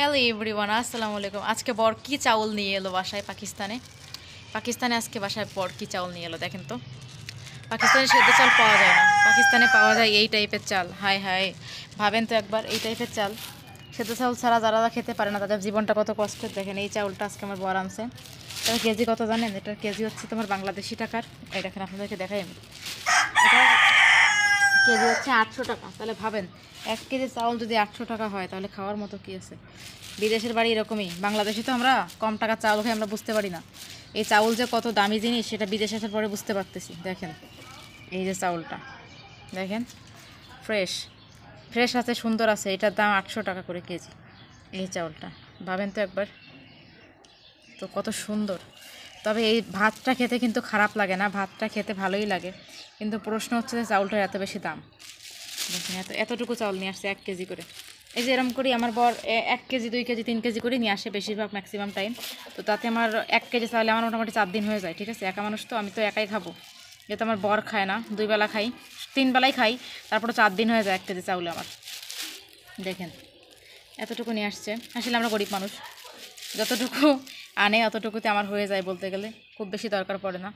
Hello everyone, আসসালামু আলাইকুম। আজকে বর কি চাউল নিয়ে এলো বাসায় পাকিস্তানে আজকে বাসায় বর কি চাউল নিয়ে এলো দেখেন তো। পাকিস্তানে সেদ্ধ চাল পাওয়া যায় না, পাকিস্তানে পাওয়া যায় এই টাইপের চাল। হায় হায়, ভাবেন তো একবার, এই টাইপের চাল সেদ্ধ চাউল ছাড়া যারা খেতে পারে না তাদের জীবনটা কত কষ্টের। দেখেন এই চাউলটা আজকে আমার বর আনছে। এটার কেজি কত জানেন? এটার কেজি হচ্ছে তোমার বাংলাদেশি টাকার, এই দেখেন আপনাদেরকে দেখাই আমি, এটা কেজি হচ্ছে 800 টাকা। তাহলে ভাবেন 1 কেজি চাউল যদি 800 টাকা হয় তাহলে খাওয়ার মতো কী আছে। বিদেশের বাড়ি এরকমই, বাংলাদেশে তো আমরা কম টাকার চাউল খাই, আমরা বুঝতে পারি না এই চাউল যে কত দামি জিনিস, সেটা বিদেশে আসার পরে বুঝতে পারতেছি। দেখেন এই যে চাউলটা দেখেন, ফ্রেশ ফ্রেশ আছে, সুন্দর আছে। এটার দাম 800 টাকা করে কেজি এই চাউলটা। ভাবেন তো একবার, তো কত সুন্দর। তবে এই ভাতটা খেতে কিন্তু খারাপ লাগে না, ভাতটা খেতে ভালোই লাগে, কিন্তু প্রশ্ন হচ্ছে যে চাউলটার এত বেশি দাম। দেখেন এতটুকু চাউল নিয়ে আসছে 1 কেজি করে। এই যে এরকম করি আমার বর 1 কেজি 2 কেজি 3 কেজি করে নিয়ে আসে বেশিরভাগ, ম্যাক্সিমাম টাইম। তো তাতে আমার 1 কেজি চাউলে আমার মোটামুটি 4 দিন হয়ে যায়। ঠিক আছে, একা মানুষ তো, আমি তো একাই খাবো, যেহেতু আমার বর খায় না, 2 বেলা খাই, 3 বেলাই খাই, তারপরে 4 দিন হয়ে যায় 1 কেজি চাউলে আমার। দেখেন এতটুকু নিয়ে আসছে। আসলে আমরা গরিব মানুষ, যতটুকু আনে অতটুকুতে আমার হয়ে যায় বলতে গেলে, খুব বেশি দরকার পড়ে না।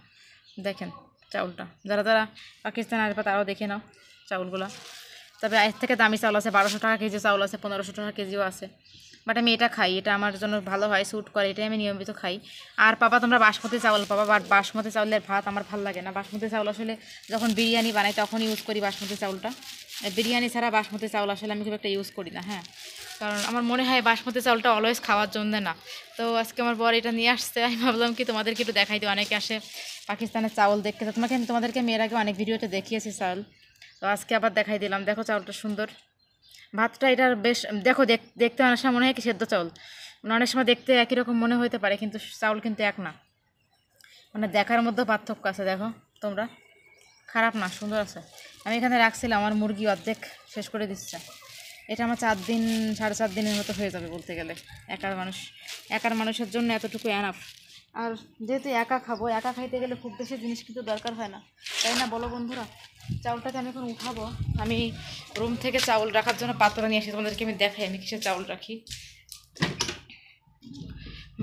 দেখেন চাউলটা, যারা যারা পাকিস্তান আসবে তারাও দেখে নাও চাউলগুলো। তবে এর থেকে দামি চাউল আছে, 1200 টাকা কেজি চাউল আছে, 1500 টাকা কেজিও আছে। বাট আমি এটা খাই, এটা আমার জন্য ভালো হয়, স্যুট করে, এটাই আমি নিয়মিত খাই। আর পাবা তোমরা বাসমতি চাউল পাবা, বাট বাসমতি চাউলের ভাত আমার ভালো লাগে না। বাসমতি চাউল আসলে যখন বিরিয়ানি বানাই তখন ইউজ করি বাসমতি চাউলটা। বিরিয়ানি ছাড়া বাসমতি চাউল আসলে আমি খুব একটা ইউজ করি না। হ্যাঁ, কারণ আমার মনে হয় বাসমতি চাউলটা অলওয়েজ খাওয়ার জন্য না। তো আজকে আমার বর এটা নিয়ে আসছে, আমি ভাবলাম কি তোমাদেরকে একটু দেখাই দিই। অনেকে আসে পাকিস্তানের চাউল দেখতে, তোমাদেরকে মেয়ের আগে অনেক ভিডিওতে দেখিয়েছি চাউল, তো আজকে আবার দেখাই দিলাম। দেখো চাউলটা সুন্দর, ভাতটা এটার বেশ, দেখো দেখতে অনেক সময় মনে হয় কি সেদ্ধ চাউল, মানে অনেক সময় দেখতে একই রকম মনে হতে পারে, কিন্তু চাউল কিন্তু এক না, মানে দেখার মধ্যে পার্থক্য আছে। দেখো তোমরা, খারাপ না, সুন্দর আছে। আমি এখানে রাখছিলাম, আমার মুরগি অর্ধেক শেষ করে দিচ্ছে। এটা আমার 4 দিন 4.5 দিনের মতো হয়ে যাবে বলতে গেলে। একার মানুষের জন্য এতটুকু এনাফ। আর যেহেতু একা খাবো, একা খাইতে গেলে খুব বেশি জিনিস কিন্তু দরকার হয় না, তাই না বলো বন্ধুরা? চাউলটাকে আমি এখন উঠাবো। আমি রুম থেকে চাউল রাখার জন্য পাত্র নিয়ে এসে তোমাদেরকে আমি দেখাই আমি কিসে চাউল রাখি।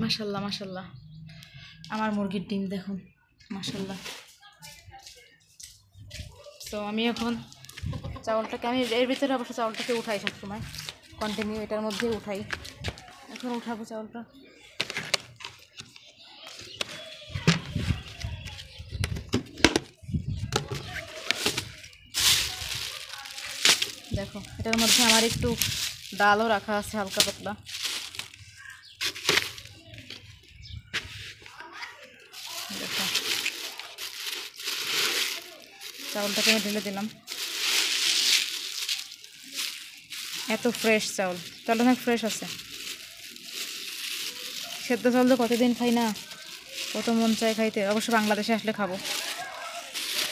মাশাল্লাহ মাশাল্লাহ, আমার মুরগির ডিম দেখুন, মাশাল্লাহ। তো আমি এখন চাউলটাকে, আমি এর ভিতরে অবশ্য চাউলটাকে উঠাই সবসময়, কন্টিনিউ এটার মধ্যে উঠাই। এখন উঠাবো চাউলটা। দেখো এটার মধ্যে আমার একটু ডালও রাখা আছে, হালকা পাতলা। দেখো চাউলটাকে আমি ঢেলে দিলাম। এত ফ্রেশ চাউল, চাউলটা অনেক ফ্রেশ আছে। সেদ্ধ চাউল তো কতদিন খাই না, কত মন চায় খাইতে, অবশ্য বাংলাদেশে আসলে খাবো।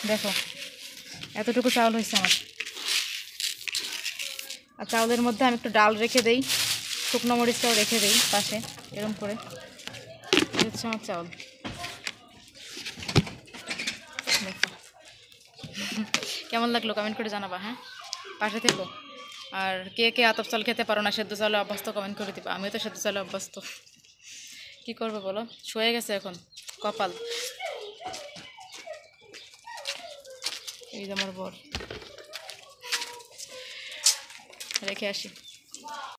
দেখো এতটুকু চাউল হয়েছে আমার। আর চাউলের মধ্যে আমি একটু ডাল রেখে দেই, শুকনো মরিচটাও রেখে দেই পাশে, এরকম করে। হচ্ছে আমার চাউল। দেখো কেমন লাগলো কমেন্ট করে জানাবা, হ্যাঁ পাশে থেকো। আর কে কে আতপ চাল খেতে পারো না, সেদ্ধ চালে অভ্যস্ত, কমেন্ট করে দিবা। আমিও তো সেদ্ধ চালে অভ্যস্ত, কী করবো বলো, শুয়ে গেছে এখন কপাল। এই যে আমার বর, রেখে আসি।